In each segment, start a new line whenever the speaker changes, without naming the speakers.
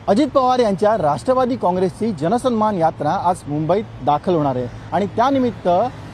अजित पवार यांच्या राष्ट्रवादी काँग्रेसची जनसन्मान यात्रा आज मुंबईत दाखल होणार आहे आणि त्यानिमित्त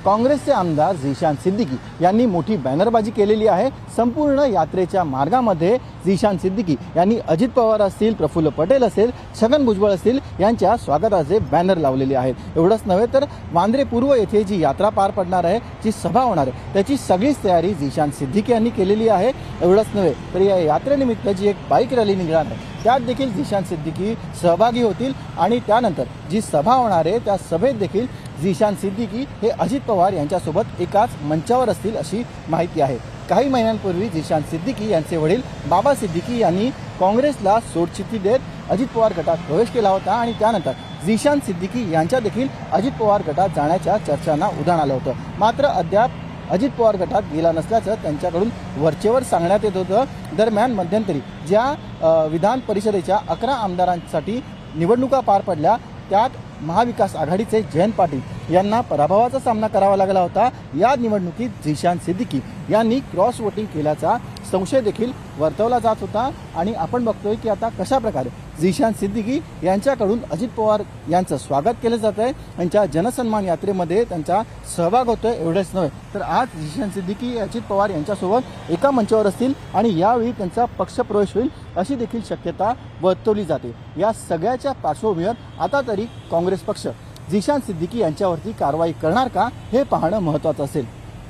काँग्रेसचे आमदार झिशान सिद्दीकी यांनी मोठी बॅनरबाजी केलेली आहे। संपूर्ण यात्रेच्या मार्गामध्ये झिशान सिद्दीकी यांनी अजित पवार असतील, प्रफुल्ल पटेल असेल, छगन भुजबळ असतील यांच्या स्वागताचे बॅनर लावलेले आहेत। एवढंच नव्हे तर वांद्रे पूर्व येथे जी यात्रा पार पडणार आहे, जी सभा होणार आहे, त्याची सगळीच तयारी झिशान सिद्दीकी यांनी केलेली आहे। एवढंच नव्हे तर या यात्रेनिमित्त जी एक बाईक रॅली निघणार आहे त्यात देखील झिशान सिद्दीकी सहभागी होतील आणि त्यानंतर जी सभा होणार आहे त्या सभेत देखील झिशान सिद्दीकी हे अजित पवार यांच्यासोबत एकाच मंचावर असतील अशी माहिती आहे। काही महिन्यांपूर्वी झिशान सिद्दीकी यांचे वडील बाबा सिद्दीकी यांनी काँग्रेसला सोडचिठ्ठी देत अजित पवार गटात प्रवेश केला होता आणि त्यानंतर झिशान सिद्दीकी यांच्या देखील अजित पवार गटात जाण्याच्या चर्चांना उधाण आलं होतं। मात्र अद्याप अजित पवार गटात गेला नसल्याचं त्यांच्याकडून वरचेवर सांगण्यात येत होतं। दरम्यान मध्यंतरी ज्या विधान परिषदेच्या 11 आमदारांसाठी निवडणुका पार पडल्या त्यात महाविकास आघाडीचे जयंत पाटील यांना पराभवाचा सामना करावा लागला होता। या निवडणुकीत झिशान सिद्दीकी यांनी क्रॉस वोटिंग केल्याचा संशय देखील वर्तवला जात होता आणि आपण बघतोय की आता कशा प्रकारे झिशान सिद्दीकी यांच्याकडून अजित पवार यांचं स्वागत केलं जात आहे। त्यांच्या जनसन्मान यात्रेमध्ये त्यांचा सहभाग होतोय। एवढेच नव्हे तर आज झिशान सिद्दीकी अजित पवार यांच्यासोबत एका मंचावर असतील आणि यावेळी त्यांचा पक्षप्रवेश होईल अशी देखील शक्यता वर्तवली जाते। या सगळ्याच्या पार्श्वभूमीवर आता तरी काँग्रेस पक्ष झिशान सिद्दीकी यांच्यावरती कारवाई करणार का हे पाहणं महत्त्वाचं असेल।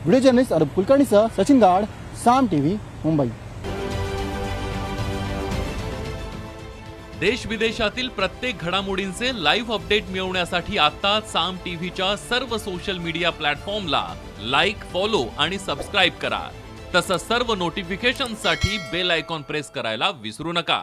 व्हिडिओ जर्नलिस्ट अरुप कुलकर्णीसह सचिन गाड, साम टीव्ही, मुंबई।
देश विदेशातील प्रत्येक घडामोडींचे लाईव्ह अपडेट मिळवण्यासाठी आता साम टीव्हीच्या सर्व सोशल मीडिया प्लॅटफॉर्मला लाईक, फॉलो आणि सबस्क्राईब करा। तसंच सर्व नोटिफिकेशनसाठी बेल आयकॉन प्रेस करायला विसरू नका।